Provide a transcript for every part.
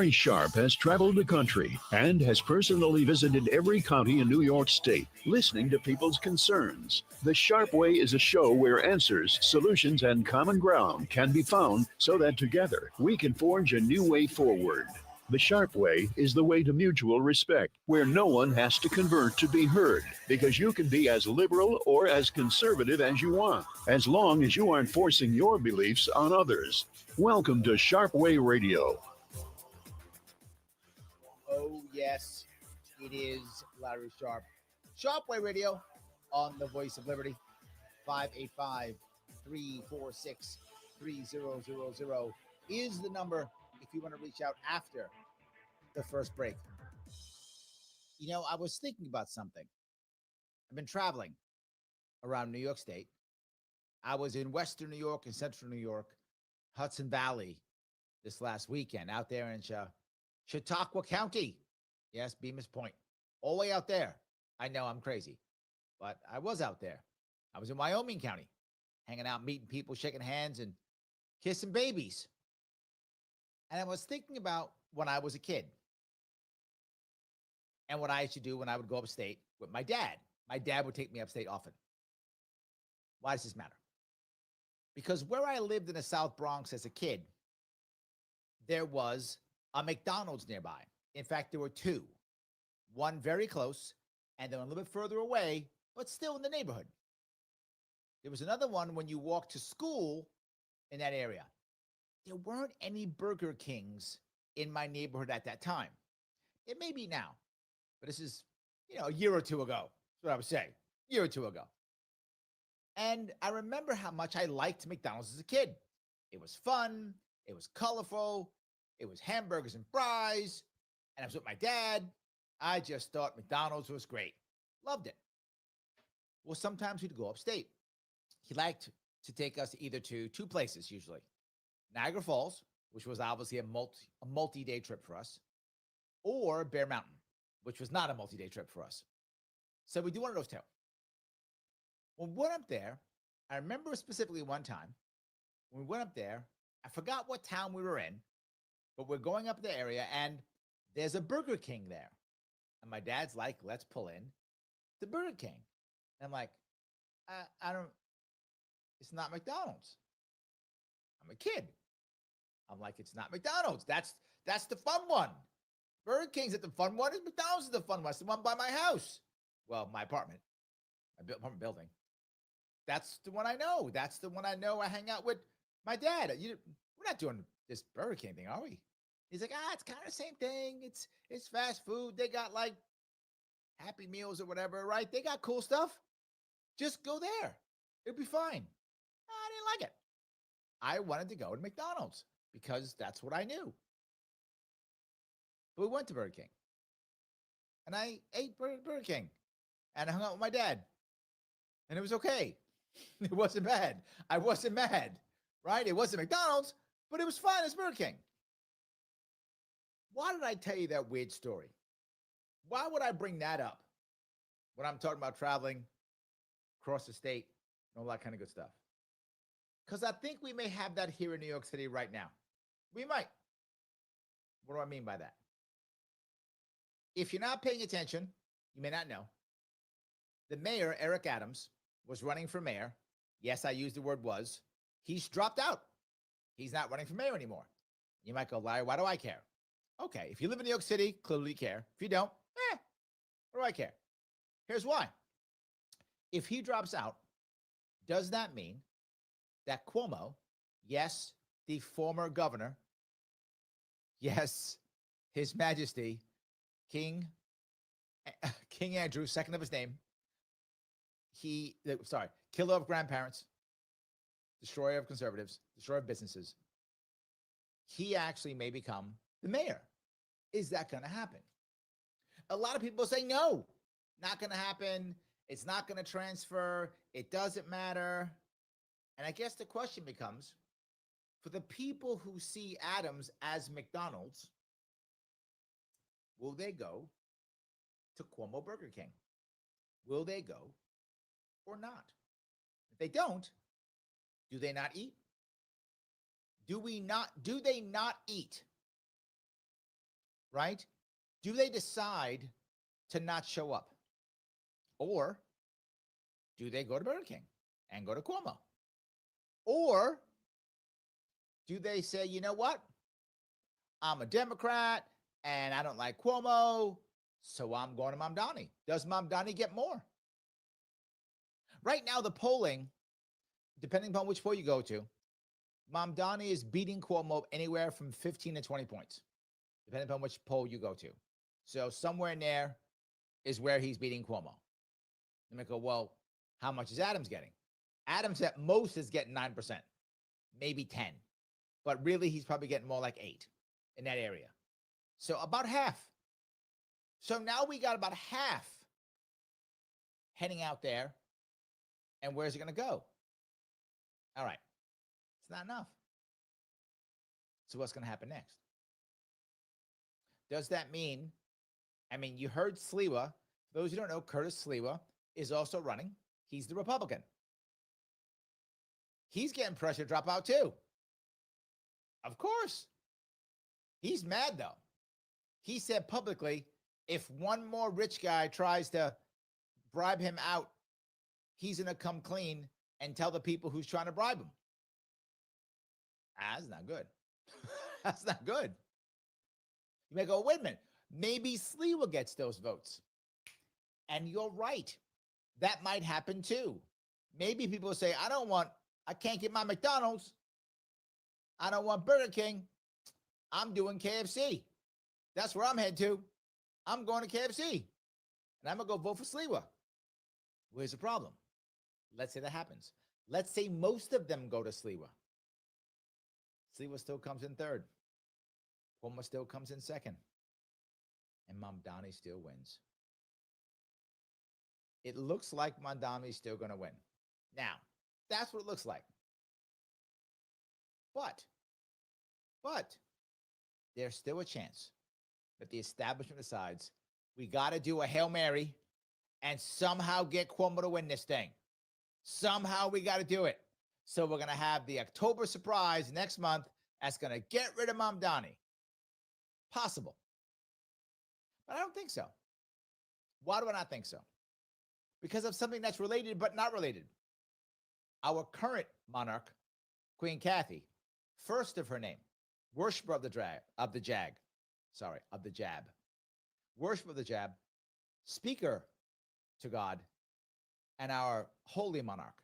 Sharpe has traveled the country and has personally visited every county in New York State, listening to people's concerns. The Sharpe Way is a show where answers, solutions, and common ground can be found so that together we can forge a new way forward. The Sharpe Way is the way to mutual respect, where no one has to convert to be heard, because you can be as liberal or as conservative as you want, as long as you aren't forcing your beliefs on others. Welcome to Sharpe Way Radio. Oh, yes, it is Larry Sharpe. Sharpe Way Radio on the Voice of Liberty, 585-346-3000 is the number if you want to reach out after the first break. You know, I was thinking about something. I've been traveling around New York State. I was in Western New York and Central New York, Hudson Valley this last weekend, out there in Chautauqua County. Yes, Bemis Point. All the way out there. I know I'm crazy, but I was out there. I was in Wyoming County, hanging out, meeting people, shaking hands, and kissing babies. And I was thinking about when I was a kid and what I used to do when I would go upstate with my dad. My dad would take me upstate often. Why does this matter? Because where I lived in the South Bronx as a kid, there was a McDonald's nearby. In fact, there were two. One very close, and then a little bit further away, but still in the neighborhood. There was another one when you walked to school in that area. There weren't any Burger Kings in my neighborhood at that time. It may be now, but this is, a year or two ago. That's what I would say, a year or two ago. And I remember how much I liked McDonald's as a kid. It was fun. It was colorful. It was hamburgers and fries, and I was with my dad. I just thought McDonald's was great. Loved it. Well, sometimes we'd go upstate. He liked to take us either to two places, usually. Niagara Falls, which was obviously a multi-day trip for us, or Bear Mountain, which was not a multi-day trip for us. So we do one of those two. When we went up there, I remember specifically one time, when we went up there, I forgot what town we were in, but we're going up the area, and there's a Burger King there. And my dad's like, let's pull in the Burger King. And I'm like, it's not McDonald's. I'm a kid. I'm like, it's not McDonald's. That's the fun one. Burger King's at the fun one. McDonald's is the fun one. It's the one by my house. Well, my apartment building. That's the one I know. That's the one I know. I hang out with my dad. We're not doing this Burger King thing, are we? He's like, it's kind of the same thing. It's fast food. They got like Happy Meals or whatever, right? They got cool stuff. Just go there. It'll be fine. I didn't like it. I wanted to go to McDonald's because that's what I knew. But we went to Burger King. And I ate Burger King. And I hung out with my dad. And it was okay. It wasn't bad. I wasn't mad, right? It wasn't McDonald's, but it was fine as Burger King. Why did I tell you that weird story? Why would I bring that up when I'm talking about traveling across the state and all that kind of good stuff? Because I think we may have that here in New York City right now. We might. What do I mean by that? If you're not paying attention, you may not know. The mayor, Eric Adams, was running for mayor. Yes, I used the word was. He's dropped out. He's not running for mayor anymore. You might go, Larry, why do I care? Okay, if you live in New York City, clearly you care. If you don't, what do I care? Here's why. If he drops out, does that mean that Cuomo, yes, the former governor, yes, His Majesty, King Andrew, second of his name, killer of grandparents, destroyer of conservatives, destroyer of businesses, he actually may become the mayor. Is that going to happen? A lot of people say no, not going to happen. It's not going to transfer. It doesn't matter. And I guess the question becomes, for the people who see Adams as McDonald's, will they go to Cuomo Burger King? Will they go or not? If they don't, do they not eat? Do they not eat right? Do they decide to not show up? Or do they go to Burger King and go to Cuomo? Or do they say, you know what? I'm a Democrat and I don't like Cuomo, so I'm going to Mamdani. Does Mamdani get more? Right now, the polling, depending upon which poll you go to, Mamdani is beating Cuomo anywhere from 15 to 20 points, depending upon which poll you go to. So somewhere in there is where he's beating Cuomo. You might go, well, how much is Adams getting? Adams at most is getting 9%, maybe 10. But really, he's probably getting more like 8 in that area. So about half. So now we got about half heading out there. And where's it going to go? All right. It's not enough. So what's going to happen next? Does that mean, you heard Sliwa. For those who don't know, Curtis Sliwa is also running. He's the Republican. He's getting pressure to drop out too. Of course. He's mad though. He said publicly, if one more rich guy tries to bribe him out, he's going to come clean and tell the people who's trying to bribe him. That's not good. That's not good. You may go, wait a minute. Maybe Sliwa gets those votes. And you're right. That might happen too. Maybe people say, I can't get my McDonald's. I don't want Burger King. I'm doing KFC. That's where I'm headed to. I'm going to KFC. And I'm going to go vote for Sliwa. Where's the problem? Let's say that happens. Let's say most of them go to Sliwa. Sliwa still comes in third. Cuomo still comes in second. And Mamdani still wins. It looks like Mamdani's still going to win. Now, that's what it looks like. But there's still a chance that the establishment decides we got to do a Hail Mary and somehow get Cuomo to win this thing. Somehow we got to do it. So we're going to have the October surprise next month that's going to get rid of Mamdani. Possible. But I don't think so. Why do I not think so? Because of something that's related but not related. Our current monarch, Queen Kathy, first of her name, worshiper of the jab, worshiper of the jab, speaker to God, and our holy monarch.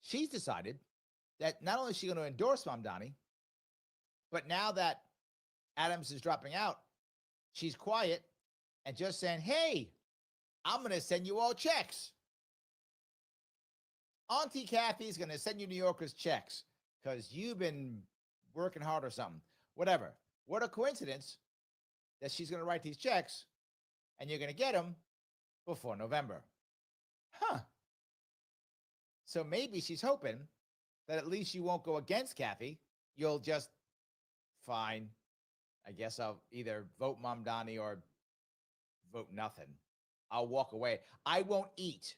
She's decided that not only is she going to endorse Mamdani, but now that Adams is dropping out, she's quiet and just saying, hey, I'm going to send you all checks. Auntie Kathy's going to send you New Yorkers checks because you've been working hard or something. Whatever. What a coincidence that she's going to write these checks and you're going to get them before November. Huh. So maybe she's hoping that at least you won't go against Kathy. You'll just, fine, I guess I'll either vote Mamdani or vote nothing. I'll walk away. I won't eat.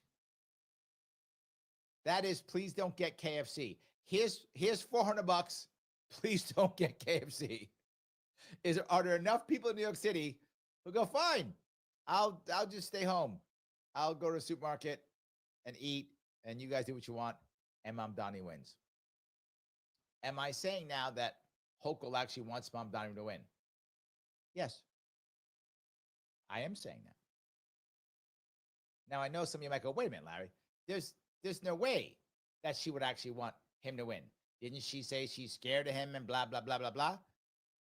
That is, please don't get KFC. Here's $400. Please don't get KFC. Are there enough people in New York City who go, fine, I'll just stay home. I'll go to the supermarket and eat, and you guys do what you want, and Mamdani wins. Am I saying now that Hochul actually wants Mamdani to win? Yes. I am saying that. Now, I know some of you might go, wait a minute, Larry. There's no way that she would actually want him to win. Didn't she say she's scared of him and blah, blah, blah, blah, blah?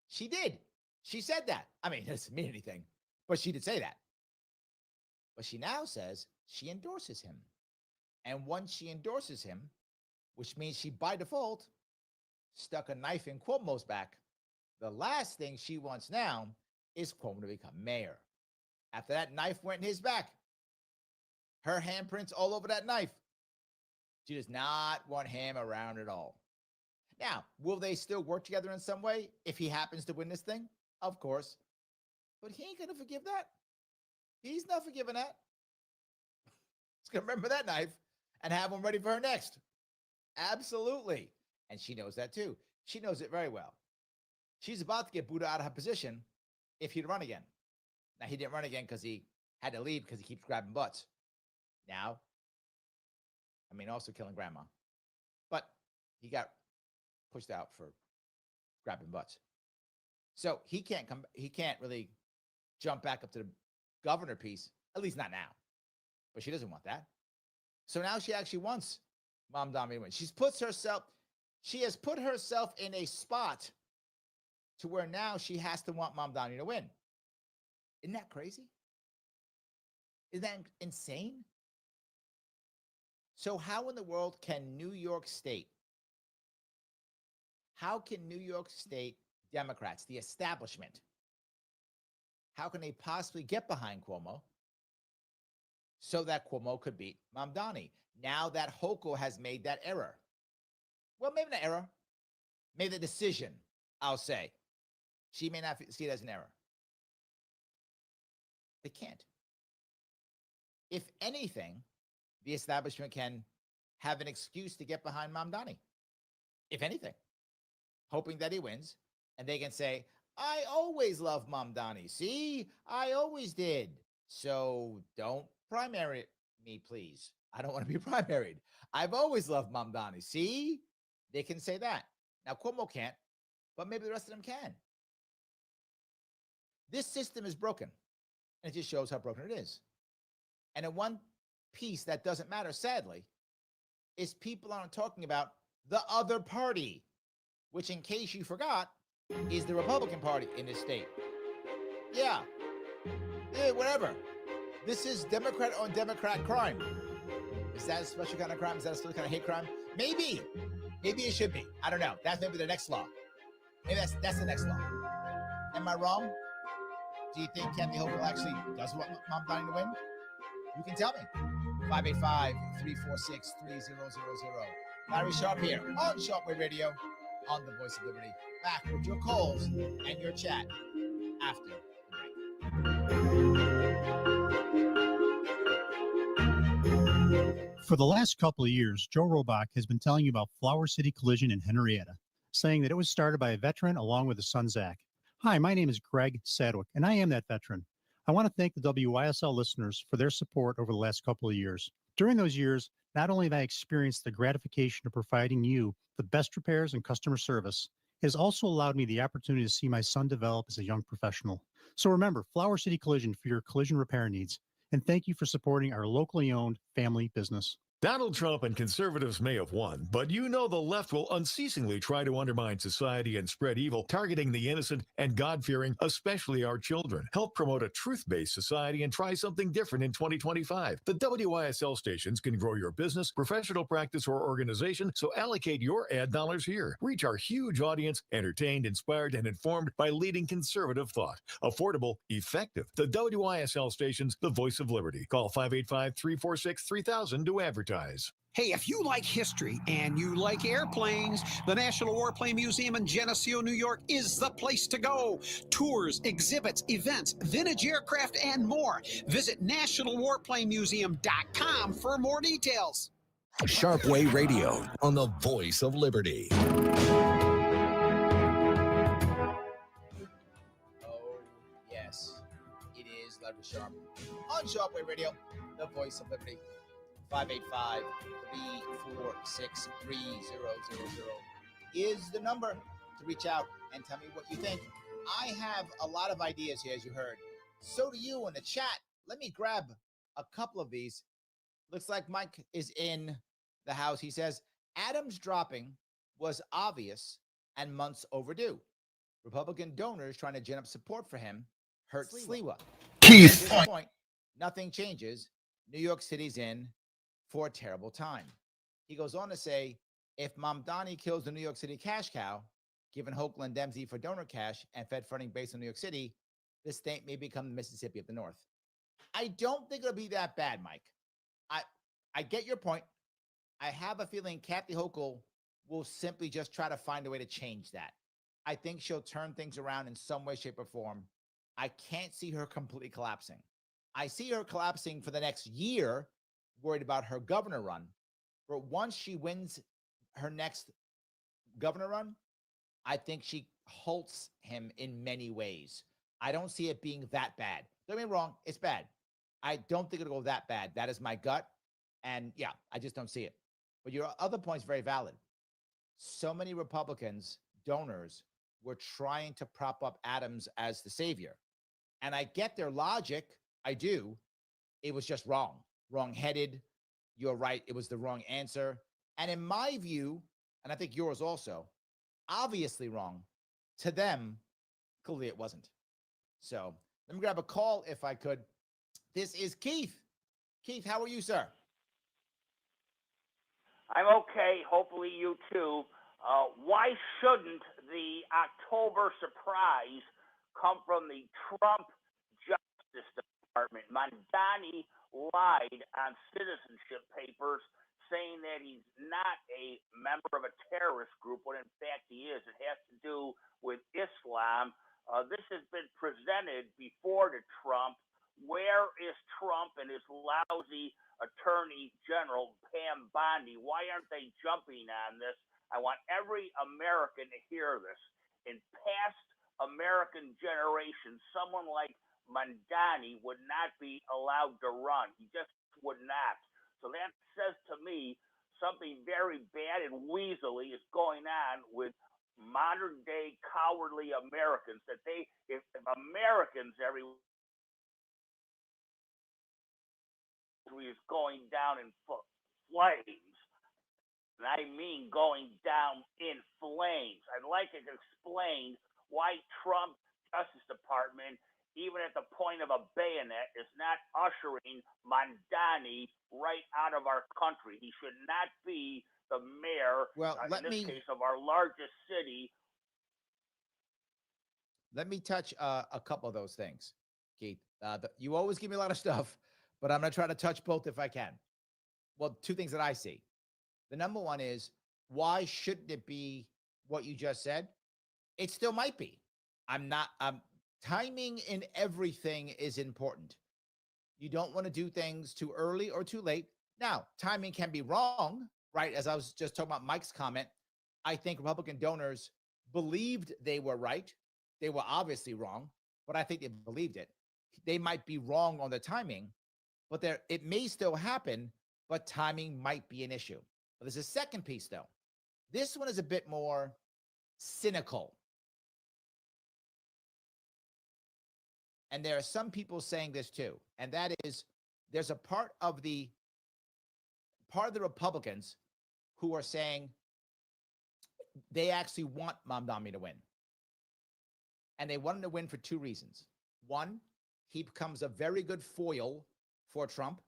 She did. She said that. I mean, it doesn't mean anything, but she did say that. But she now says she endorses him. And once she endorses him, which means she, by default, stuck a knife in Cuomo's back, the last thing she wants now is Cuomo to become mayor. After that knife went in his back, her handprints all over that knife. She does not want him around at all. Now, will they still work together in some way if he happens to win this thing? Of course. But he ain't going to forgive that. He's not forgiving that. He's going to remember that knife and have one ready for her next. Absolutely. And she knows that too. She knows it very well. She's about to get Buddha out of her position if he'd run again. Now, he didn't run again because he had to leave because he keeps grabbing butts. Now, also killing grandma. But he got pushed out for grabbing butts. So he can't really jump back up to the governor piece, at least not now. But she doesn't want that. So now she actually wants Mamdani to win. She has put herself in a spot to where now she has to want Mamdani to win. Isn't that crazy? Isn't that insane? So how in the world can New York State Democrats, the establishment, how can they possibly get behind Cuomo so that Cuomo could beat Mamdani? Now that Hochul has made that error. Well, maybe not error. Made the decision, I'll say. She may not see it as an error. They can't. If anything, the establishment can have an excuse to get behind Mamdani. If anything. Hoping that he wins. And they can say, I always love Mamdani. See, I always did. So don't primary me, please. I don't want to be primaried. I've always loved Mamdani. See, they can say that. Now, Cuomo can't, but maybe the rest of them can. This system is broken, and it just shows how broken it is. And in one piece that doesn't matter, sadly, is people aren't talking about the other party, which, in case you forgot, is the Republican Party in this state. Yeah, whatever. This is Democrat on Democrat crime. Is that a special kind of crime? Is that a special kind of hate crime? Maybe. Maybe it should be. I don't know. That's maybe the next law. Maybe that's the next law. Am I wrong? Do you think Kathy Hochul actually does want Mamdani to win? You can tell me. 585-346-3000. Larry Sharpe here on Sharpe Radio on the Voice of Liberty. Back with your calls and your chat after the break. For the last couple of years, Joe Robach has been telling you about Flower City Collision in Henrietta, saying that it was started by a veteran along with his son, Zach. Hi, my name is Greg Sadwick, and I am that veteran. I want to thank the WYSL listeners for their support over the last couple of years. During those years, not only have I experienced the gratification of providing you the best repairs and customer service, it has also allowed me the opportunity to see my son develop as a young professional. So remember, Flower City Collision for your collision repair needs. And thank you for supporting our locally owned family business. Donald Trump and conservatives may have won, but you know the left will unceasingly try to undermine society and spread evil, targeting the innocent and God-fearing, especially our children. Help promote a truth-based society and try something different in 2025. The WYSL stations can grow your business, professional practice, or organization, so allocate your ad dollars here. Reach our huge audience, entertained, inspired, and informed by leading conservative thought. Affordable, effective. The WYSL stations, the voice of liberty. Call 585-346-3000 to advertise. Hey, if you like history and you like airplanes, the National Warplane Museum in Geneseo, New York is the place to go. Tours, exhibits, events, vintage aircraft, and more. Visit nationalwarplanemuseum.com for more details. Sharpe Radio on the Voice of Liberty. Oh, yes. It is Larry Sharpe on Sharpe Radio, the Voice of Liberty. 585-346-3000 is the number to reach out and tell me what you think. I have a lot of ideas here, as you heard. So do you in the chat. Let me grab a couple of these. Looks like Mike is in the house. He says, Adams dropping was obvious and months overdue. Republican donors trying to gin up support for him hurt Sliwa. Keith. At this point, nothing changes. New York City's in for a terrible time. He goes on to say, if Mamdani kills the New York City cash cow, given Hochul and Dempsey for donor cash and Fed funding based on New York City, this state may become the Mississippi of the North. I don't think it'll be that bad, Mike. I get your point. I have a feeling Kathy Hochul will simply just try to find a way to change that. I think she'll turn things around in some way, shape, or form. I can't see her completely collapsing. I see her collapsing for the next year, worried about her governor run. But once she wins her next governor run, I think she halts him in many ways. I don't see it being that bad. Don't get me wrong, it's bad. I don't think it'll go that bad. That is my gut. And yeah, I just don't see it. But your other point's very valid. So many Republicans, donors, were trying to prop up Adams as the savior. And I get their logic. I do. It was just wrong, wrong-headed. You're right. It was the wrong answer. And in my view, and I think yours also, obviously wrong. To them, clearly it wasn't. So let me grab a call if I could. This is Keith. Keith, how are you, sir? I'm okay. Hopefully you too. Why shouldn't the October surprise come from the Trump Justice Department? Mamdani lied on citizenship papers saying that he's not a member of a terrorist group, when in fact he is. It has to do with Islam. This has been presented before to Trump. Where is Trump and his lousy Attorney General, Pam Bondi? Why aren't they jumping on this? I want every American to hear this. In past American generations, someone like Mamdani would not be allowed to run. He just would not. So that says to me something very bad and weaselly is going on with modern day cowardly Americans. That if Americans is going down in flames, and I mean going down in flames. I'd like to explain why Trump Justice Department, even at the point of a bayonet, is not ushering Mamdani right out of our country. He should not be the mayor, in this case, of our largest city. Let me touch a couple of those things, Keith. You always give me a lot of stuff, but I'm going to try to touch both if I can. Well, two things that I see. The number one is, why shouldn't it be what you just said? It still might be. Timing in everything is important. You don't want to do things too early or too late. Now, timing can be wrong, right? As I was just talking about Mike's comment, I think Republican donors believed they were right. They were obviously wrong, but I think they believed it. They might be wrong on the timing, but it may still happen, but timing might be an issue. But there's a second piece, though. This one is a bit more cynical. And there are some people saying this too, and that is, there's a part of the Republicans who are saying they actually want Mamdani to win. And they want him to win for two reasons. One, he becomes a very good foil for Trump.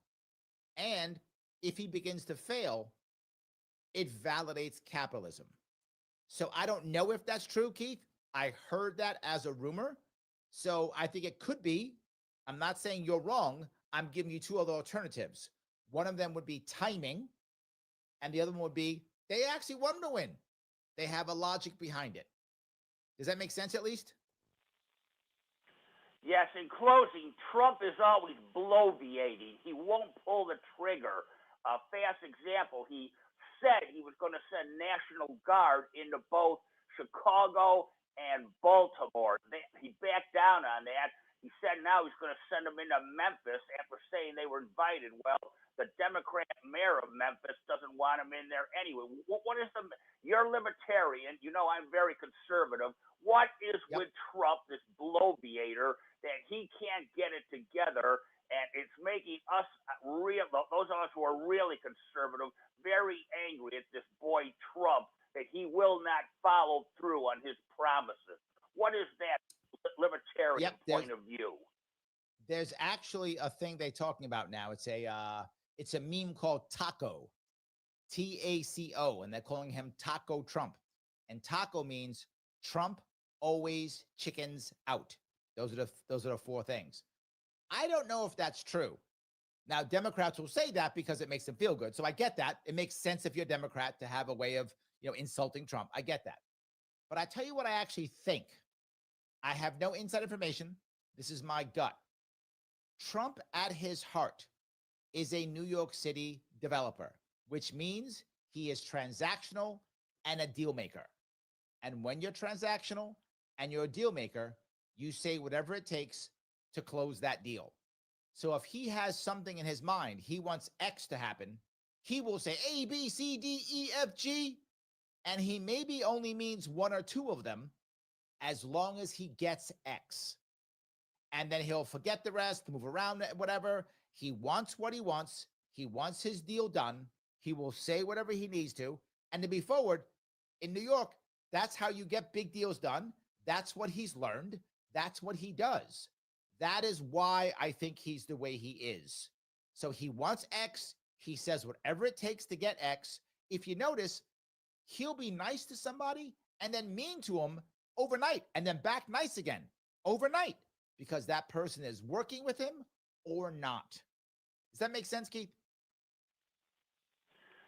And if he begins to fail, it validates capitalism. So I don't know if that's true, Keith. I heard that as a rumor. So I think it could be. I'm not saying you're wrong. I'm giving you two other alternatives. One of them would be timing, and the other one would be they actually want him to win. They have a logic behind it. Does that make sense at least? Yes, in closing, Trump is always bloviating. He won't pull the trigger. A fast example, he said he was going to send National Guard into both Chicago and Baltimore. He backed down on that. He said now he's going to send them into Memphis after saying they were invited. Well, the Democrat mayor of Memphis doesn't want him in there anyway. What is you're libertarian. You know I'm very conservative. What is with Trump, this bloviator, that he can't get it together? And it's making us those of us who are really conservative, very angry at this boy Trump, that he will not follow through on his promises. What is that libertarian point of view? There's actually a thing they're talking about now. It's a meme called Taco, TACO, and they're calling him Taco Trump. And Taco means Trump always chickens out. Those are the four things. I don't know if that's true. Now, Democrats will say that because it makes them feel good. So I get that. It makes sense if you're a Democrat to have a way of, insulting Trump. I get that. But I tell you what I actually think. I have no inside information. This is my gut. Trump at his heart is a New York City developer, which means he is transactional and a deal maker. And when you're transactional and you're a deal maker, You say whatever it takes to close that deal. So if he has something in his mind, he wants X to happen, he will say A, B, C, D, E, F, G, and he maybe only means one or two of them as long as he gets X. And then he'll forget the rest, move around, whatever. He wants what he wants. He wants his deal done. He will say whatever he needs to. And to be forward, in New York, that's how you get big deals done. That's what he's learned. That's what he does. That is why I think he's the way he is. So he wants X. He says whatever it takes to get X. If you notice, he'll be nice to somebody and then mean to him overnight and then back nice again overnight because that person is working with him or not. Does that make sense, Keith?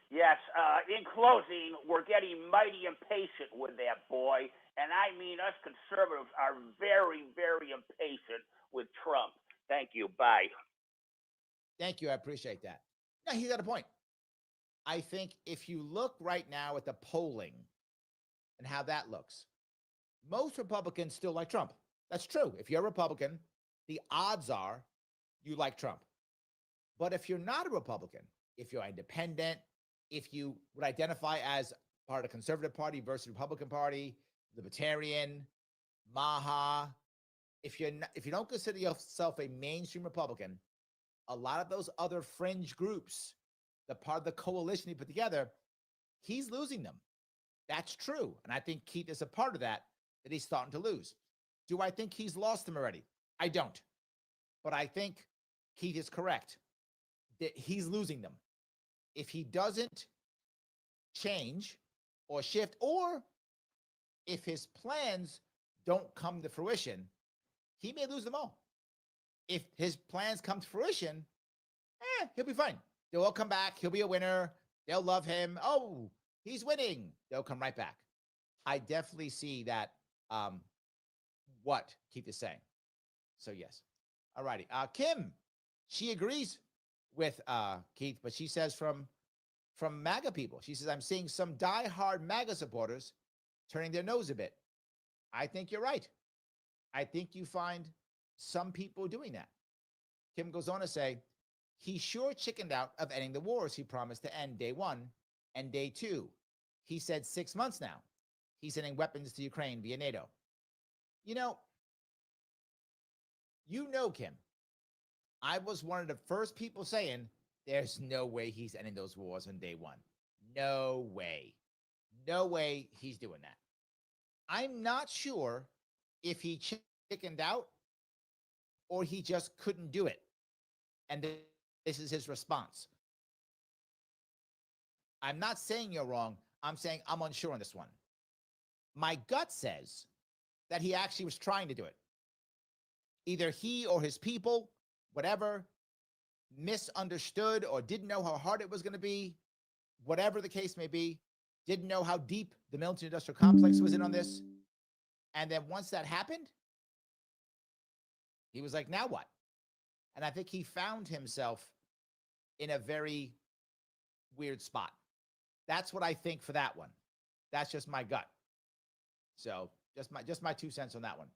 Yes. In closing, we're getting mighty impatient with that boy. And I mean, us conservatives are very, very impatient with Trump. Thank you. Bye. Thank you. I appreciate that. No, he's got a point. I think if you look right now at the polling and how that looks, most Republicans still like Trump. That's true. If you're a Republican, the odds are you like Trump. But if you're not a Republican, if you're independent, if you would identify as part of the Conservative Party versus Republican Party, Libertarian, Maha, if you don't consider yourself a mainstream Republican, a lot of those other fringe groups, the part of the coalition he put together, he's losing them. That's true. And I think Keith is a part of that he's starting to lose. Do I think he's lost them already? I don't. But I think Keith is correct that he's losing them. If he doesn't change or shift, or if his plans don't come to fruition, he may lose them all. If his plans come to fruition, he'll be fine. They'll all come back. He'll be a winner. They'll love him. Oh, he's winning. They'll come right back. I definitely see that, what Keith is saying. So, yes. All righty. Kim, she agrees with Keith, but she says from MAGA people, she says, I'm seeing some diehard MAGA supporters turning their nose a bit. I think you're right. I think you find some people doing that. Kim goes on to say, he sure chickened out of ending the wars he promised to end day 1 and day 2. He said 6 months now. He's sending weapons to Ukraine via NATO. You know, Kim, I was one of the first people saying there's no way he's ending those wars on day 1. No way. No way he's doing that. I'm not sure if he chickened out or he just couldn't do it. And this is his response. I'm not saying you're wrong. I'm saying I'm unsure on this one. My gut says that he actually was trying to do it. Either he or his people, whatever, misunderstood or didn't know how hard it was going to be, whatever the case may be, didn't know how deep the military-industrial complex was in on this. And then once that happened, he was like, now what? And I think he found himself in a very weird spot. That's what I think for that one. That's just my gut. So just my 2 cents on that one.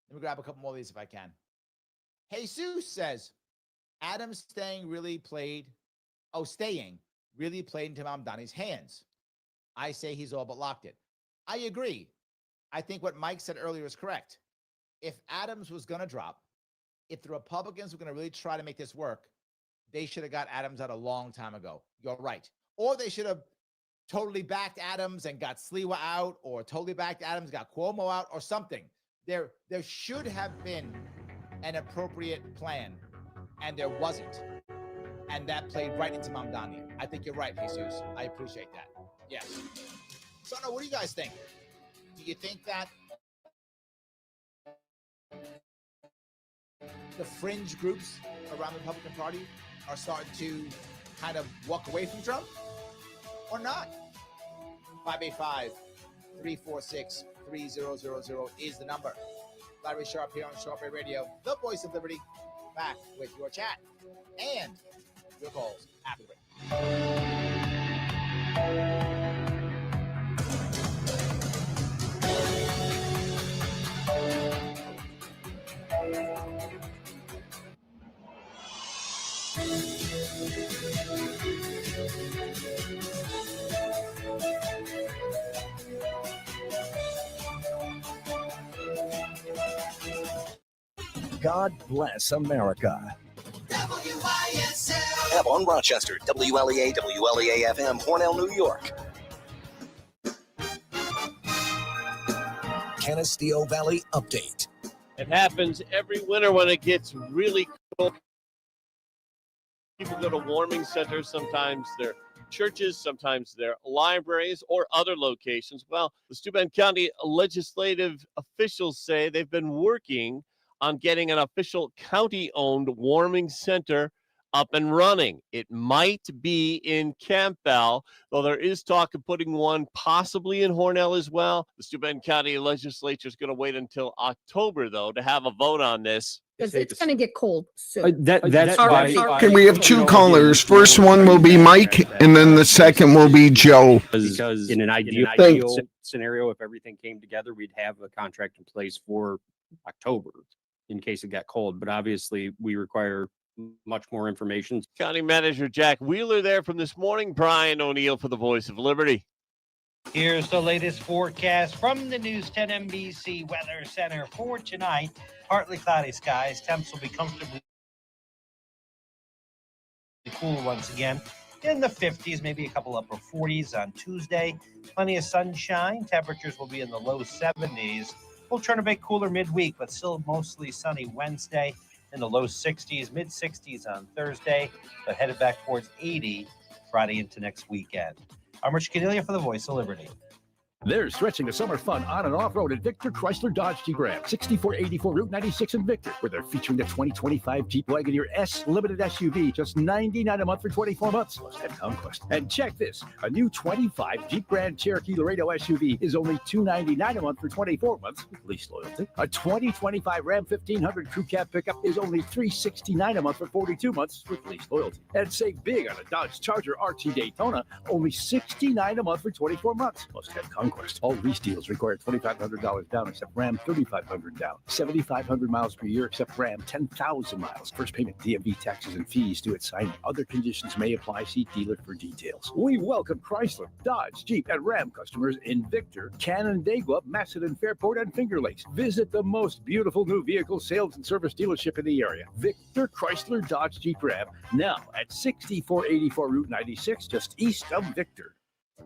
Let me grab a couple more of these if I can. Jesus says, Adams staying really played into Mamdani's hands. I say he's all but locked it. I agree. I think what Mike said earlier is correct. If Adams was going to drop, if the Republicans were going to really try to make this work, they should have got Adams out a long time ago. You're right. Or they should have totally backed Adams and got Sliwa out, or totally backed Adams, got Cuomo out, or something. There should have been an appropriate plan, and there wasn't. And that played right into Mamdani. I think you're right, Jesus. I appreciate that. Yes. So, no, what do you guys think? Do you think that the fringe groups around the Republican Party are starting to kind of walk away from Trump or not? 585-346-3000 is the number. Larry Sharpe here on Sharpe Radio, the voice of liberty, back with your chat and your calls after the break. God bless America. WYSL. Avon, Rochester, WLEA, WLEA-FM, Hornell, New York. Canisteo Valley Update. It happens every winter when it gets really cold. People go to warming centers. Sometimes they're churches, sometimes they're libraries or other locations. Well, the Steuben County legislative officials say they've been working on getting an official county-owned warming center up and running. It might be in Campbell, though there is talk of putting one possibly in Hornell as well. The Steuben County legislature is going to wait until October, though, to have a vote on this. Because it's going to get cold soon. That's why. Can we have two callers? First one will be Mike, and then the second will be Joe. Because in an ideal scenario, if everything came together, we'd have a contract in place for October in case it got cold. But obviously, we require much more information. County Manager Jack Wheeler there from this morning. Brian O'Neill for the Voice of Liberty. Here's the latest forecast from the News 10 NBC Weather Center for tonight. Partly cloudy skies. Temps will be comfortably cool once again in the 50s, maybe a couple upper 40s on Tuesday. Plenty of sunshine. Temperatures will be in the low 70s. We'll turn a bit cooler midweek, but still mostly sunny Wednesday. In the low 60s, mid 60s on Thursday, but headed back towards 80 Friday into next weekend. I'm Rich Cornelia for the Voice of Liberty. They're stretching the summer fun on and off-road at Victor Chrysler Dodge Jeep Ram, 6484 Route 96 in Victor, where they're featuring the 2025 Jeep Wagoneer S Limited SUV, just $99 a month for 24 months, plus head conquest. And check this, a new 25 Jeep Grand Cherokee Laredo SUV is only $299 a month for 24 months with lease loyalty. A 2025 Ram 1500 Crew Cab pickup is only $369 a month for 42 months with lease loyalty. And save big on a Dodge Charger RT Daytona, only $69 a month for 24 months, plus head conquest. All lease deals require $2,500 down except Ram, $3,500 down. 7,500 miles per year except Ram, 10,000 miles. First payment, DMV taxes and fees due at signing. Other conditions may apply. See dealer for details. We welcome Chrysler, Dodge, Jeep, and Ram customers in Victor, Canandaigua, Macedon, Fairport, and Finger Lakes. Visit the most beautiful new vehicle sales and service dealership in the area. Victor Chrysler Dodge Jeep Ram, now at 6484 Route 96, just east of Victor.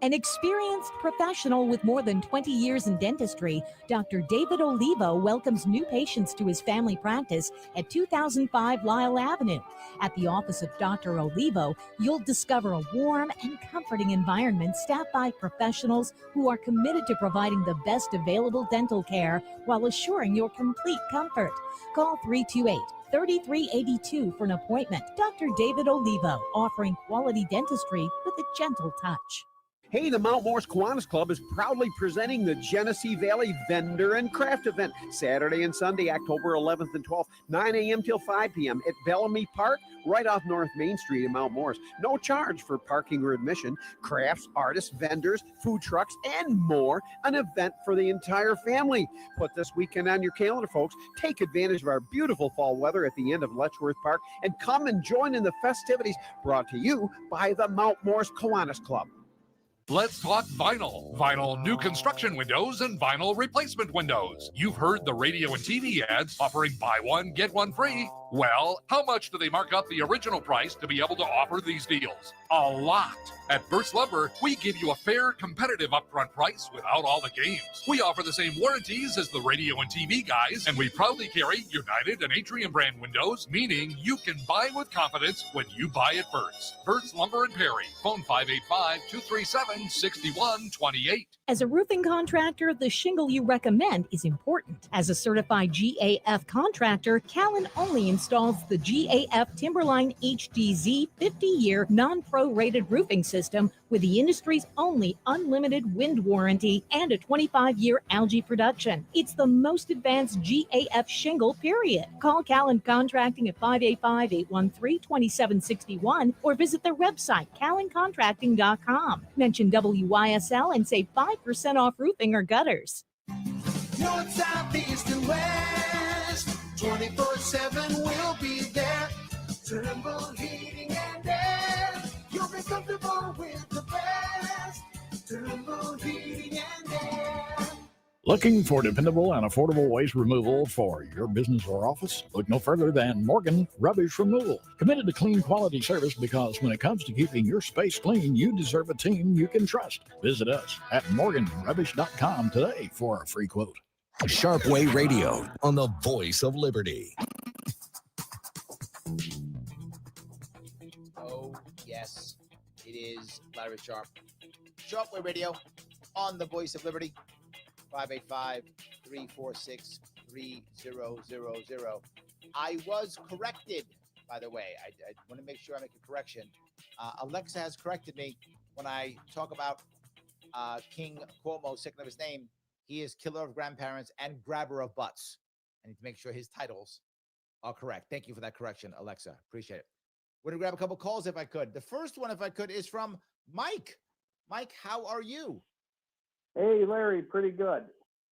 An experienced professional with more than 20 years in dentistry, Dr. David Olivo welcomes new patients to his family practice at 2005 Lyle Avenue. At the office of Dr. Olivo, you'll discover a warm and comforting environment staffed by professionals who are committed to providing the best available dental care while assuring your complete comfort. Call 328-3382 for an appointment. Dr. David Olivo, offering quality dentistry with a gentle touch. Hey, the Mount Morris Kiwanis Club is proudly presenting the Genesee Valley Vendor and Craft Event Saturday and Sunday, October 11th and 12th, 9 a.m. till 5 p.m. at Bellamy Park, right off North Main Street in Mount Morris. No charge for parking or admission. Crafts, artists, vendors, food trucks, and more. An event for the entire family. Put this weekend on your calendar, folks. Take advantage of our beautiful fall weather at the end of Letchworth Park and come and join in the festivities brought to you by the Mount Morris Kiwanis Club. Let's talk vinyl. Vinyl new construction windows and vinyl replacement windows. You've heard the radio and TV ads offering buy one, get one free. Well, how much do they mark up the original price to be able to offer these deals? A lot. At Burt's Lumber, we give you a fair, competitive upfront price without all the games. We offer the same warranties as the radio and TV guys, and we proudly carry United and Atrium brand windows, meaning you can buy with confidence when you buy at Burt's. Burt's Lumber and Perry. Phone 585-237-6128. As a roofing contractor, the shingle you recommend is important. As a certified GAF contractor, Callan only installs the GAF Timberline HDZ 50-year non-pro-rated roofing system with the industry's only unlimited wind warranty and a 25-year algae production. It's the most advanced GAF shingle, period. Call Callan Contracting at 585-813-2761 or visit their website, callancontracting.com. Mention WYSL and save 5% off roofing or gutters. North, south, east, and west. 24/7 we'll be there. Turnbull Heating and Air. You'll be comfortable with the best. Turnbull Heating and Air. Looking for dependable and affordable waste removal for your business or office? Look no further than Morgan Rubbish Removal. Committed to clean quality service because when it comes to keeping your space clean, you deserve a team you can trust. Visit us at morganrubbish.com today for a free quote. Sharpe Radio on the voice of liberty. Oh, yes, it is Larry Sharpe. Sharpe Radio on the voice of liberty. 585-346-3000. I was corrected, by the way. I want to make sure I make a correction. Alexa has corrected me when I talk about King Cuomo, second of his name. He is killer of grandparents and grabber of butts. I need to make sure his titles are correct. Thank you for that correction, Alexa. Appreciate it. We're going to grab a couple calls if I could. The first one, if I could, is from Mike. Mike, how are you? Hey, Larry, pretty good.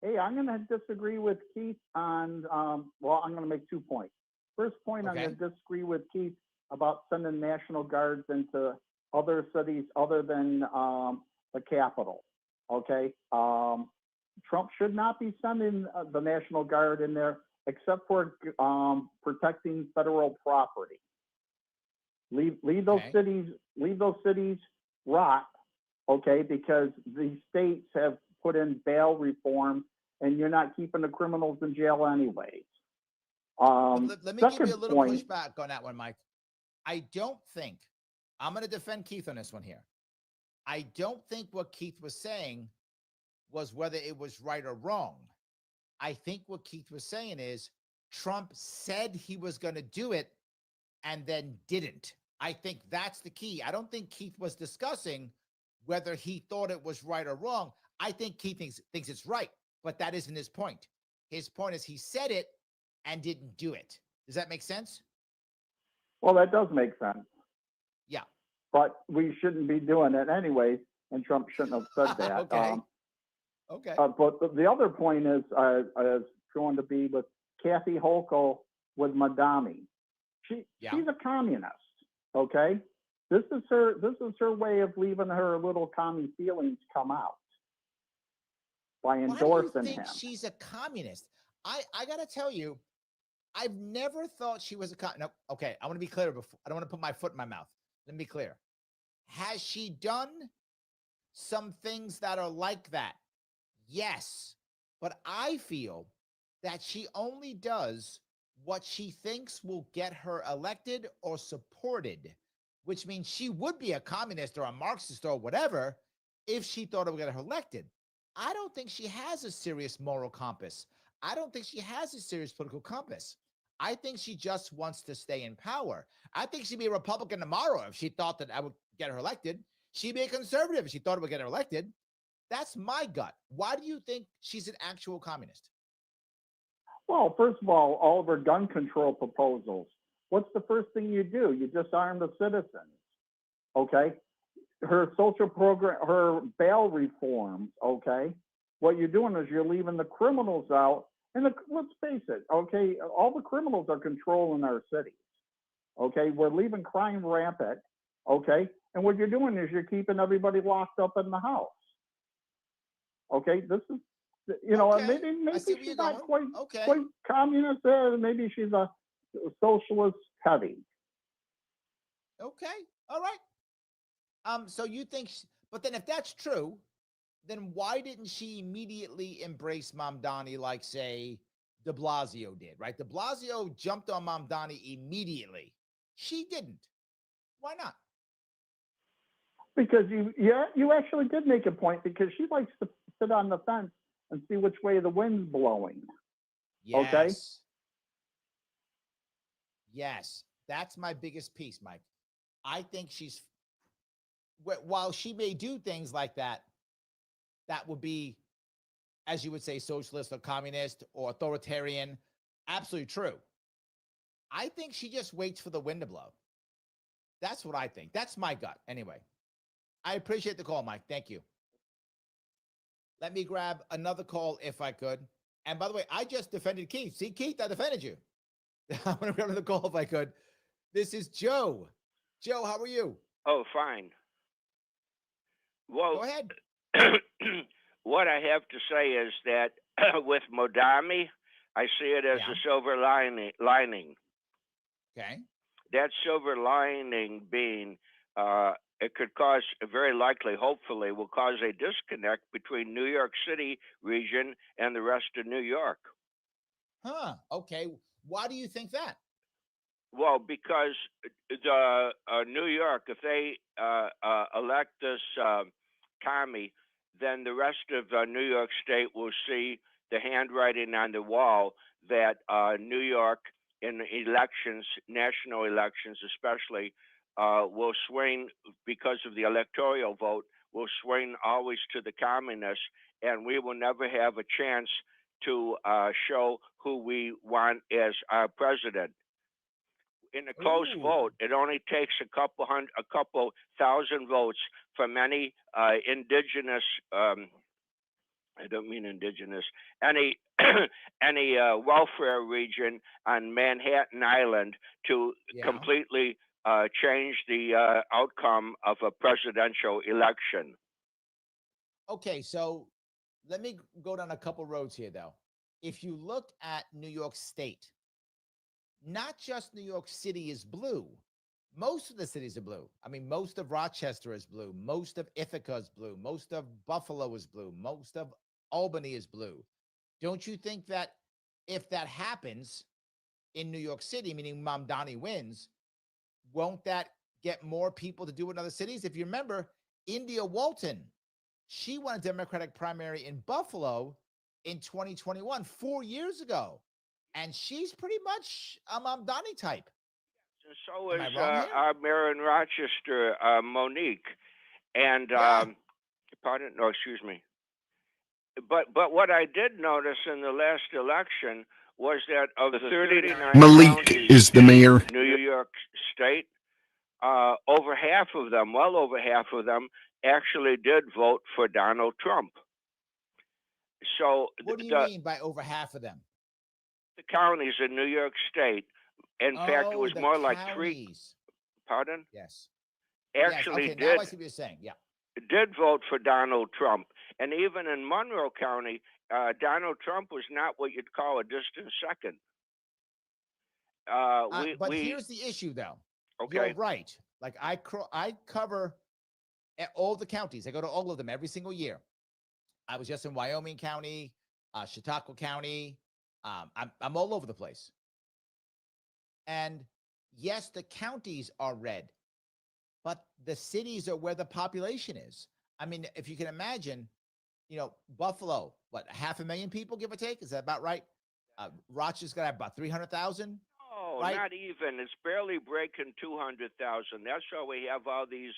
Hey, I'm going to disagree with Keith on, I'm going to make 2 points. First point, I'm going to disagree with Keith about sending National Guards into other cities other than the capital, okay? Trump should not be sending the National Guard in there except for protecting federal property. Leave those cities rot, okay? Because the states have put in bail reform, and you're not keeping the criminals in jail anyways. Let me give you a little pushback on that one, Mike. I don't think, I'm going to defend Keith on this one here. I don't think what Keith was saying was whether it was right or wrong. I think what Keith was saying is Trump said he was going to do it and then didn't. I think that's the key. I don't think Keith was discussing whether he thought it was right or wrong. I think Keith thinks it's right, but that isn't his point. His point is he said it and didn't do it. Does that make sense? Well, that does make sense. Yeah. But we shouldn't be doing it anyways, and Trump shouldn't have said that. Okay. But the other point is going to be with Kathy Hochul with Mamdani. She's a communist. Okay, this is her way of leaving her little commie feelings come out by endorsing Why do you think him. She's a communist. I got to tell you, I've never thought she was a communist. No, okay, I want to be clear before. I don't want to put my foot in my mouth. Let me be clear. Has she done some things that are like that? Yes, but I feel that she only does what she thinks will get her elected or supported, which means she would be a communist or a Marxist or whatever if she thought it would get her elected. I don't think she has a serious moral compass. I don't think she has a serious political compass. I think she just wants to stay in power. I think she'd be a Republican tomorrow if she thought that I would get her elected. She'd be a conservative if she thought it would get her elected. That's my gut. Why do you think she's an actual communist? Well, first of all of her gun control proposals, what's the first thing you do? You disarm the citizens, okay? Her social program, her bail reforms, okay? What you're doing is you're leaving the criminals out. And let's face it, okay? All the criminals are controlling our cities, okay? We're leaving crime rampant, okay? And what you're doing is you're keeping everybody locked up in the house, okay? This is, maybe she's not quite communist there. Maybe she's a socialist heavy. Okay. All right. So you think, but then if that's true, then why didn't she immediately embrace Mamdani like, say, de Blasio did, right? De Blasio jumped on Mamdani immediately. She didn't. Why not? Because you actually did make a point, because she likes to sit on the fence and see which way the wind's blowing. Yes. Okay? Yes. That's my biggest piece, Mike. I think she's, while she may do things like that, that would be, as you would say, socialist or communist or authoritarian. Absolutely true. I think she just waits for the wind to blow. That's what I think. That's my gut. Anyway, I appreciate the call, Mike. Thank you. Let me grab another call if I could. And by the way, I just defended Keith. See, Keith, I defended you. I'm going to grab the call if I could. This is Joe. Joe, how are you? Oh, fine. Well, go ahead. What I have to say is that with Mamdani, I see it as a silver lining. Okay. That silver lining being it could cause, very likely, hopefully, will cause a disconnect between New York City region and the rest of New York. Huh. Okay. Why do you think that? Well, because the New York, if they elect this commie, then the rest of New York State will see the handwriting on the wall that New York, in elections, national elections especially, will swing, because of the electoral vote, will swing always to the communists, and we will never have a chance to show who we want as our president. In a close vote, it only takes a couple thousand votes from any indigenous. I don't mean indigenous. Any any welfare region on Manhattan Island to completely change the outcome of a presidential election. Okay, so let me go down a couple roads here, though. If you look at New York State, not just New York City is blue. Most of the cities are blue. I mean, most of Rochester is blue. Most of Ithaca is blue. Most of Buffalo is blue. Most of Albany is blue. Don't you think that if that happens in New York City, meaning Mamdani wins, won't that get more people to do it in other cities? If you remember, India Walton, she won a Democratic primary in Buffalo in 2021, 4 years ago. And she's pretty much a Mamdani type. And so is our mayor in Rochester, Monique. And, pardon? No, excuse me. But what I did notice in the last election was that of the 39 Malik counties is the mayor. in New York State, over half of them, well over half of them, actually did vote for Donald Trump. So what do you mean by over half of them? The counties in New York State. In fact, it was more like three. Pardon? Yes. Actually yes. Okay, did. now I see what you're saying. Yeah. Did vote for Donald Trump. And even in Monroe County, Donald Trump was not what you'd call a distant second. But here's the issue, though. Okay. You're right. Like I cover all the counties. I go to all of them every single year. I was just in Wyoming County, Chautauqua County. I'm all over the place. And yes, the counties are red, but the cities are where the population is. I mean, if you can imagine, Buffalo, what, 500,000 people, give or take? Is that about right? Rochester's got about 300,000. Oh, right? Not even. It's barely breaking 200,000. That's why we have all these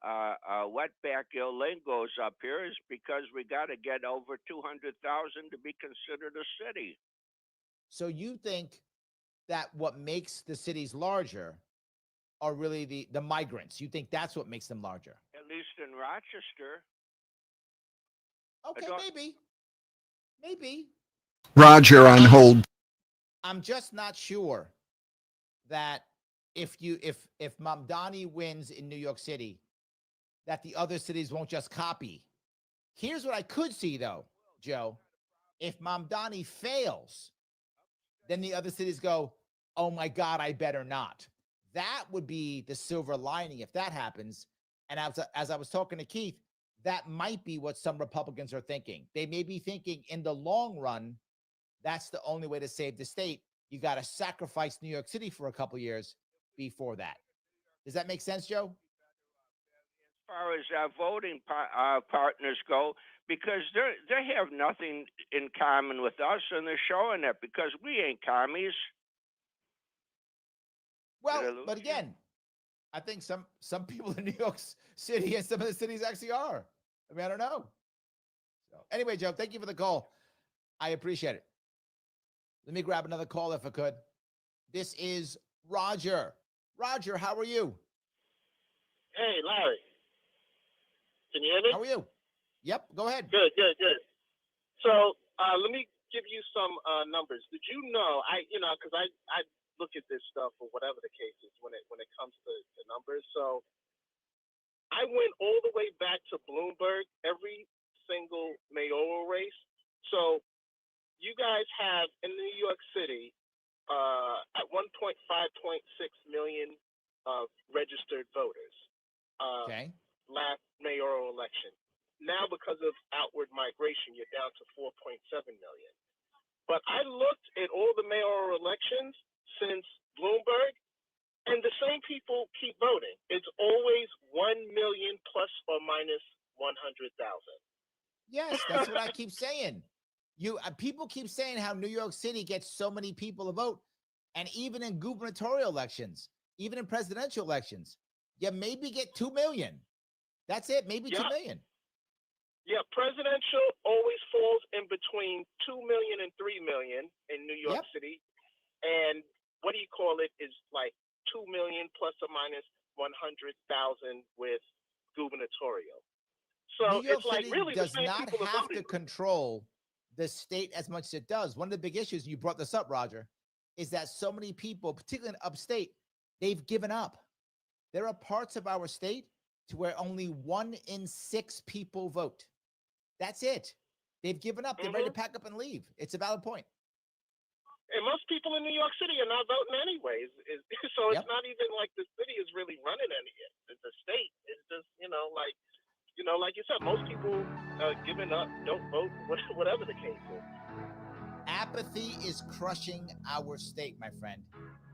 wetback lingos up here, is because we got to get over 200,000 to be considered a city. So you think that what makes the cities larger are really the migrants? You think that's what makes them larger? At least in Rochester. Okay, maybe. Roger on hold. I'm just not sure that if Mamdani wins in New York City, that the other cities won't just copy. Here's what I could see, though, Joe. If Mamdani fails, then the other cities go, oh my God, I better not. That would be the silver lining if that happens. And as I was talking to Keith, that might be what some Republicans are thinking. They may be thinking in the long run, that's the only way to save the state. You got to sacrifice New York City for a couple years before that. Does that make sense, Joe? As far as our voting partners go, because they have nothing in common with us, and they're showing that because we ain't commies. Well, but again, I think some people in New York City and some of the cities actually are. I mean, I don't know. So anyway, Joe, thank you for the call. I appreciate it. Let me grab another call if I could. This is Roger. Roger, how are you? Hey, Larry. Can you hear me? How are you? Yep, go ahead. Good. So let me give you some numbers. Did you know? Because I look at this stuff or whatever the case is when it comes to numbers. So I went all the way back to Bloomberg, every single mayoral race. So you guys have in New York City at 1.5.6 million registered voters. Last mayoral election. Now, because of outward migration, you're down to 4.7 million. But I looked at all the mayoral elections since Bloomberg, and the same people keep voting. It's always 1 million plus or minus 100,000. Yes, that's what I keep saying. People keep saying how New York City gets so many people to vote, and even in gubernatorial elections, even in presidential elections, you maybe get 2 million. That's it, maybe 2 million. Yeah, presidential always falls in between 2 million and 3 million in New York City. And what do you call it is like 2 million plus or minus 100,000 with gubernatorial. So New York it's like City really does the same not people have voting. to control the state as much as it does. One of the big issues, you brought this up, Roger, is that so many people, particularly in upstate, they've given up. There are parts of our state to where only 1 in 6 people vote. That's it. They've given up. They're ready to pack up and leave. It's a valid point. And most people in New York City are not voting anyways. So it's not even like the city is really running any of it. The state is just, like you said, most people are giving up, don't vote, whatever the case is. Apathy is crushing our state, my friend.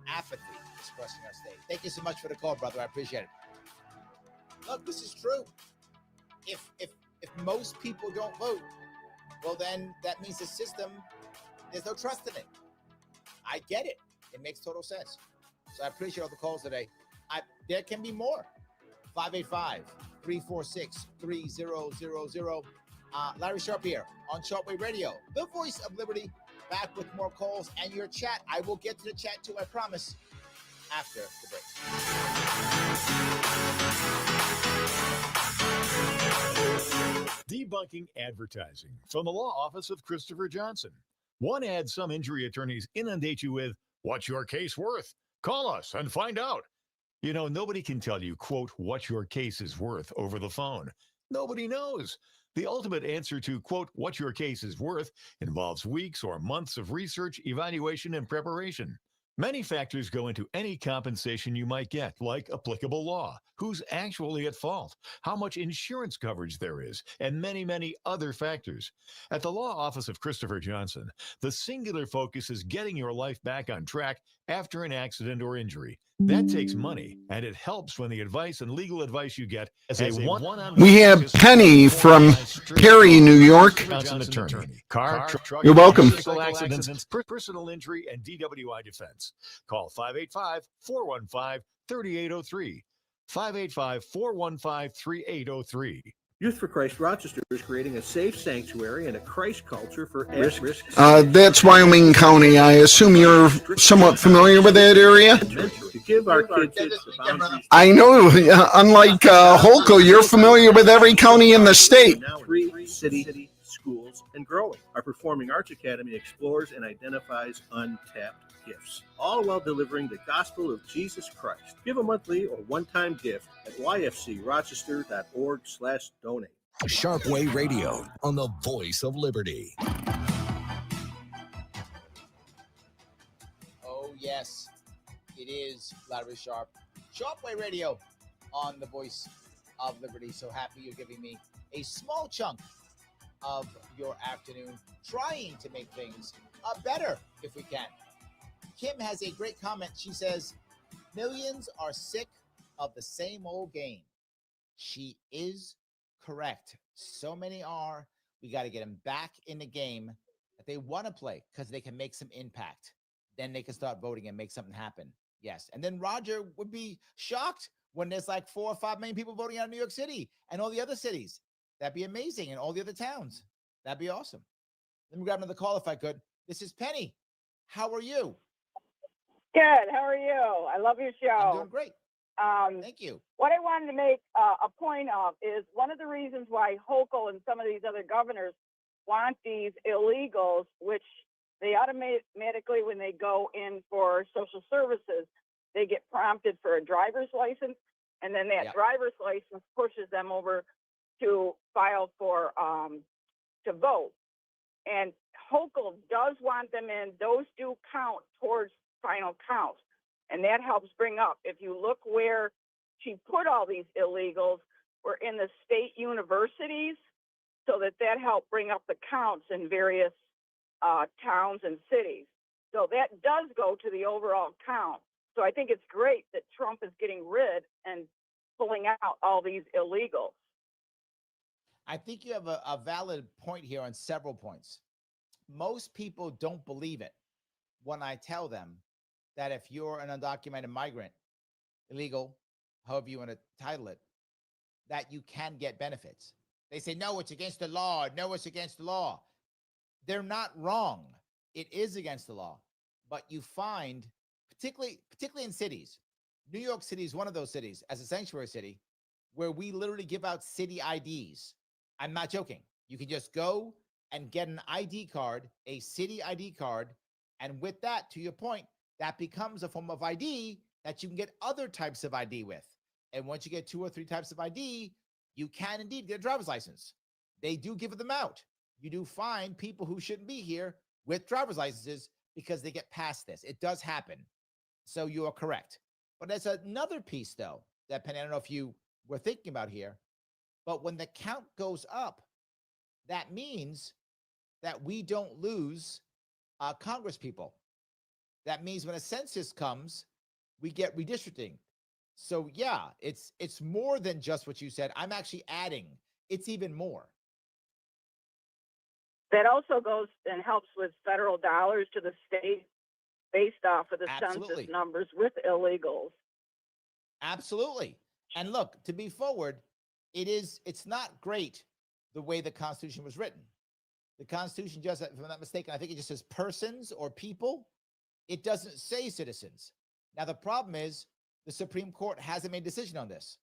Apathy is crushing our state. Thank you so much for the call, brother. I appreciate it. Look, this is true. If most people don't vote, well, then that means the system, there's no trust in it. I get it. It makes total sense. So I appreciate all the calls today. There can be more. 585-346-3000. Larry Sharpe here on Sharpe Radio, the voice of liberty. Back with more calls and your chat. I will get to the chat too, I promise, after the break. Debunking advertising from the law office of Christopher Johnson. One ad some injury attorneys inundate you with, "What's your case worth? Call us and find out." You know, nobody can tell you, quote, what your case is worth over the phone. Nobody knows. The ultimate answer to, quote, what your case is worth involves weeks or months of research, evaluation, and preparation. Many factors go into any compensation you might get, like applicable law, who's actually at fault, how much insurance coverage there is, and many, many other factors. At the law office of Christopher Johnson, the singular focus is getting your life back on track after an accident or injury. That takes money, and it helps when the advice and legal advice you get as a one-on-one. We have Penny from Perry, New York. Johnson attorney. Car, truck, You're welcome. motorcycle accidents, personal injury, and DWI defense. Call 585-415-3803. 585-415-3803. Youth for Christ Rochester is creating a safe sanctuary and a Christ culture for at-risk. That's Wyoming County. I assume you're somewhat familiar with that area? To give our kids the boundaries. I know, unlike Holco, you're familiar with every county in the state. 3 city schools and growing. Our Performing Arts Academy explores and identifies untapped gifts, all while delivering the gospel of Jesus Christ. Give a monthly or one-time gift at yfcrochester.org/donate. Sharpe Way Radio on the voice of liberty. Oh, yes, it is Larry Sharpe. Sharpe Way Radio on the voice of liberty. So happy you're giving me a small chunk of your afternoon, trying to make things better if we can. Kim has a great comment. She says, millions are sick of the same old game. She is correct. So many are. We got to get them back in the game that they want to play because they can make some impact. Then they can start voting and make something happen. Yes. And then Roger would be shocked when there's like 4 or 5 million people voting out of New York City and all the other cities. That'd be amazing. And all the other towns. That'd be awesome. Let me grab another call if I could. This is Penny. How are you? Good. How are you? I love your show. I'm doing great. Thank you. What I wanted to make a point of is one of the reasons why Hochul and some of these other governors want these illegals, which they automatically, when they go in for social services, they get prompted for a driver's license, and then that driver's license pushes them over to file for to vote. And Hochul does want them in. Those do count towards final count, and that helps bring up. If you look where she put all these illegals, were in the state universities, so that helped bring up the counts in various towns and cities. So that does go to the overall count. So I think it's great that Trump is getting rid and pulling out all these illegals. I think you have a valid point here on several points. Most people don't believe it when I tell them that if you're an undocumented migrant, illegal, however you want to title it, that you can get benefits. They say, no, it's against the law. No, it's against the law. They're not wrong. It is against the law. But you find, particularly in cities, New York City is one of those cities as a sanctuary city where we literally give out city IDs. I'm not joking. You can just go and get an ID card, a city ID card. And with that, to your point, that becomes a form of ID that you can get other types of ID with. And once you get 2 or 3 types of ID, you can indeed get a driver's license. They do give them out. You do find people who shouldn't be here with driver's licenses because they get past this. It does happen. So you are correct. But there's another piece, though, that Penny, I don't know if you were thinking about here, but when the count goes up, that means that we don't lose Congress people. That means when a census comes, we get redistricting. So yeah, it's more than just what you said. I'm actually adding, it's even more. That also goes and helps with federal dollars to the state based off of the census numbers with illegals. Absolutely. And look, to be forward, it's not great the way the Constitution was written. The Constitution just, if I'm not mistaken, I think it just says persons or people. It doesn't say citizens. Now, the problem is the Supreme Court hasn't made a decision on this,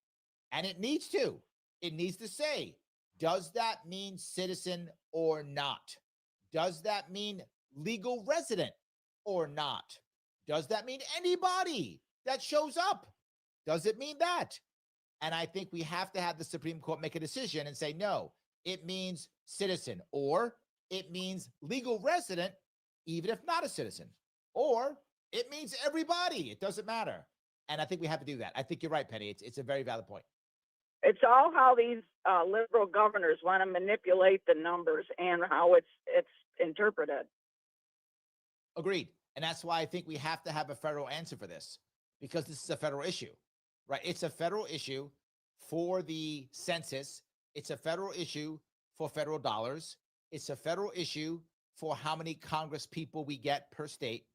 and it needs to. It needs to say, does that mean citizen or not? Does that mean legal resident or not? Does that mean anybody that shows up? Does it mean that? And I think we have to have the Supreme Court make a decision and say, no, it means citizen, or it means legal resident, even if not a citizen, or it means everybody. It doesn't matter. And I think we have to do that. I think you're right, Penny. It's a very valid point. It's all how these liberal governors want to manipulate the numbers and how it's interpreted. Agreed. And that's why I think we have to have a federal answer for this, because this is a federal issue, right? It's a federal issue for the census. It's a federal issue for federal dollars. It's a federal issue for how many Congress people we get per state.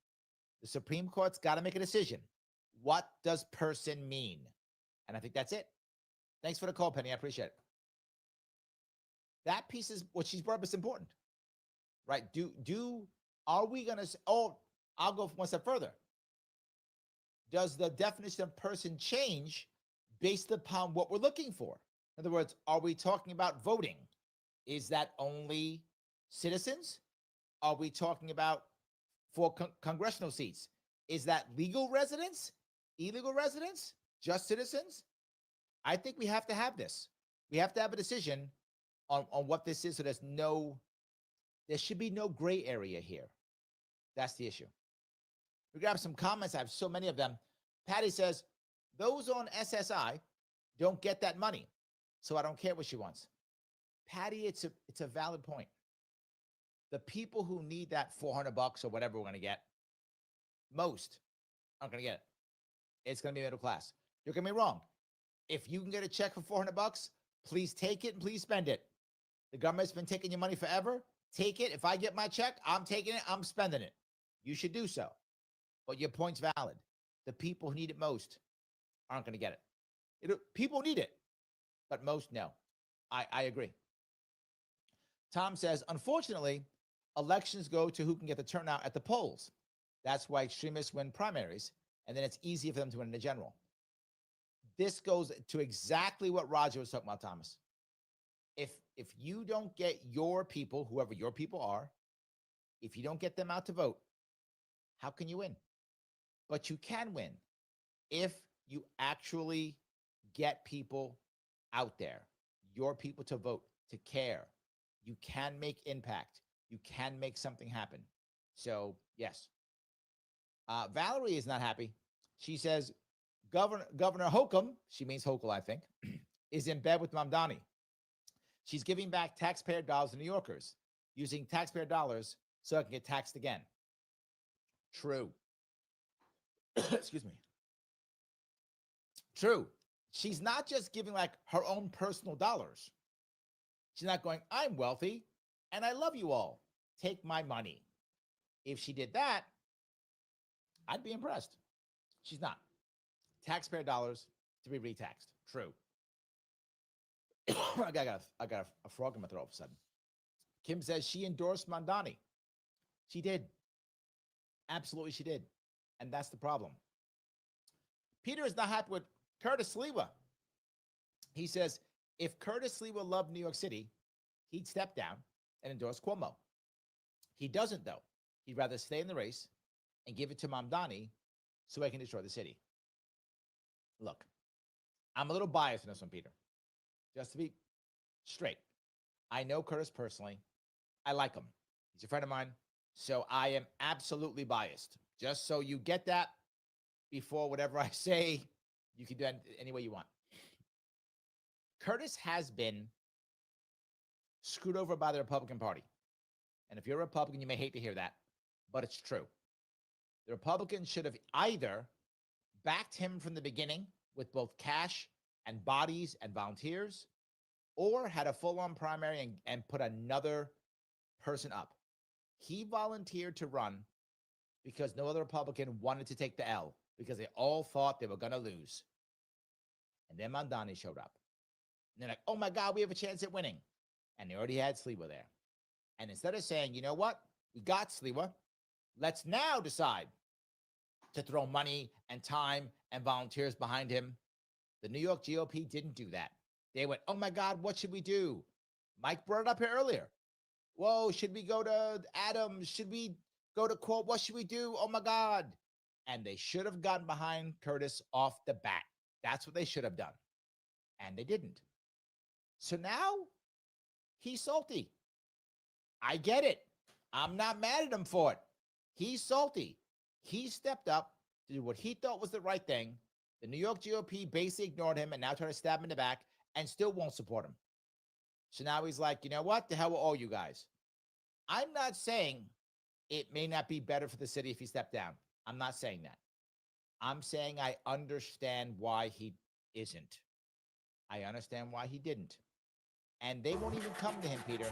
The Supreme Court's got to make a decision. What does person mean? And I think that's it. Thanks for the call, Penny. I appreciate it. That piece is what she's brought up is important, right? Are we going to, I'll go one step further. Does the definition of person change based upon what we're looking for? In other words, are we talking about voting? Is that only citizens? Are we talking about for congressional seats? Is that legal residents, illegal residents, just citizens? I think we have to have this. We have to have a decision on what this is, so there should be no gray area here. That's the issue. We grab some comments. I have so many of them. Patty says, those on SSI don't get that money, so I don't care what she wants. Patty, it's a valid point. The people who need that $400 or whatever we're going to get, most aren't going to get it. It's going to be middle class. Don't get me wrong. If you can get a check for $400, please take it and please spend it. The government's been taking your money forever. Take it. If I get my check, I'm taking it. I'm spending it. You should do so. But your point's valid. The people who need it most aren't going to get it. People need it, but most no. I agree. Tom says, unfortunately, elections go to who can get the turnout at the polls. That's why extremists win primaries, and then it's easier for them to win in the general. This goes to exactly what Roger was talking about, Thomas. If you don't get your people, whoever your people are, if you don't get them out to vote, how can you win? But you can win if you actually get people out there, your people to vote, to care. You can make impact. You can make something happen. So, yes. Valerie is not happy. She says, Governor Holcomb, she means Hochul, I think, is in bed with Mamdani. She's giving back taxpayer dollars to New Yorkers, using taxpayer dollars so I can get taxed again. True. Excuse me. True. She's not just giving like her own personal dollars. She's not going, I'm wealthy and I love you all. Take my money. If she did that, I'd be impressed. She's not. Taxpayer dollars to be retaxed. True. I got a frog in my throat all of a sudden. Kim says she endorsed Mamdani. She did. Absolutely, she did. And that's the problem. Peter is not happy with Curtis Sliwa. He says, if Curtis Sliwa loved New York City, he'd step down and endorse Cuomo. He doesn't, though. He'd rather stay in the race and give it to Mamdani so he can destroy the city. Look, I'm a little biased in this one, Peter. Just to be straight. I know Curtis personally. I like him. He's a friend of mine. So I am absolutely biased. Just so you get that before whatever I say, you can do it any way you want. Curtis has been screwed over by the Republican Party. And if you're a Republican, you may hate to hear that, but it's true. The Republicans should have either backed him from the beginning with both cash and bodies and volunteers, or had a full-on primary and put another person up. He volunteered to run because no other Republican wanted to take the L because they all thought they were going to lose. And then Mamdani showed up. And they're like, oh my God, we have a chance at winning. And they already had Sliwa there. And instead of saying, you know what, we got Sliwa, let's now decide to throw money and time and volunteers behind him, the New York GOP didn't do that. They went, oh my God, what should we do? Mike brought it up here earlier. Whoa, should we go to Adams? Should we go to Quote? What should we do? Oh my God. And they should have gotten behind Curtis off the bat. That's what they should have done. And they didn't. So now he's salty. I get it. I'm not mad at him for it. He's salty. He stepped up to do what he thought was the right thing. The New York GOP basically ignored him and now trying to stab him in the back and still won't support him. So now he's like, you know what? The hell with all you guys. I'm not saying it may not be better for the city if he stepped down. I'm not saying that. I'm saying I understand why he isn't. I understand why he didn't. And they won't even come to him, Peter,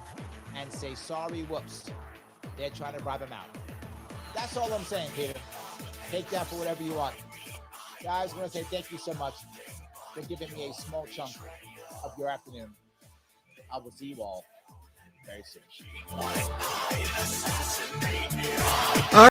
and say, sorry, whoops. They're trying to bribe him out. That's all I'm saying, Peter. Take that for whatever you want. Guys, I want to say thank you so much for giving me a small chunk of your afternoon. I will see you all very soon.